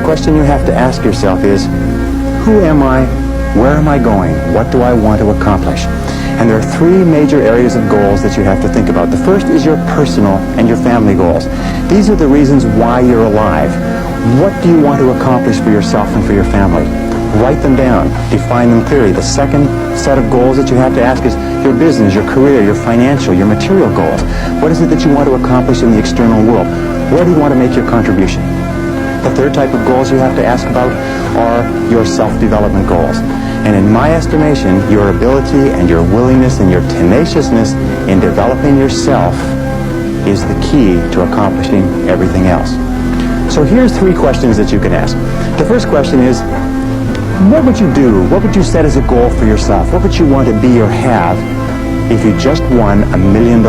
question you have to ask yourself is, who am I? Where am I going? What do I want to accomplish? And there are three major areas of goals that you have to think about. The first is your personal and your family goals. These are the reasons why you're alive. What do you want to accomplish for yourself and for your family? Write them down. Define them clearly. The second set of goals that you have to ask is your business, your career, your financial, your material goals. What is it that you want to accomplish in the external world? Where do you want to make your contribution? The third type of goals you have to ask about are your self-development goals. And in my estimation, your ability and your willingness and your tenaciousness in developing yourself is the key to accomplishing everything else. So here's three questions that you can ask. The first question is, what would you do? What would you set as a goal for yourself? What would you want to be or have if you just won $1 million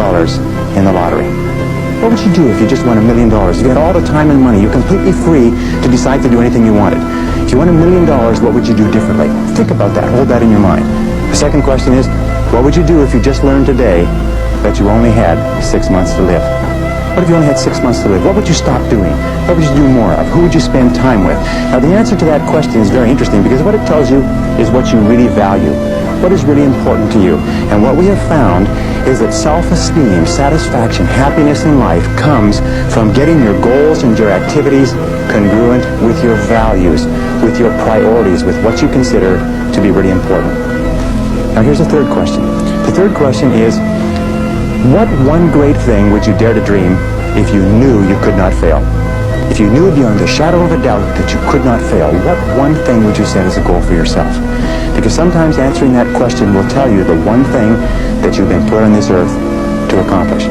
in the lottery? What would you do if you just won $1 million? If you had all the time and money, you're completely free to decide to do anything you wanted. If you won $1 million, what would you do differently? Think about that. Hold that in your mind. The second question is, what would you do if you just learned today that you only had 6 months to live? What if you only had 6 months to live? What would you stop doing? What would you do more of? Who would you spend time with? Now, the answer to that question is very interesting because what it tells you is what you really value. What is really important to you? And what we have found is that self-esteem, satisfaction, happiness in life comes from getting your goals and your activities congruent with your values, with your priorities, with what you consider to be really important. Now, here's the third question. The third question is, what one great thing would you dare to dream if you knew you could not fail? If you knew beyond the shadow of a doubt that you could not fail, what one thing would you set as a goal for yourself? Because sometimes answering that question will tell you the one thing that you've been put on this earth to accomplish.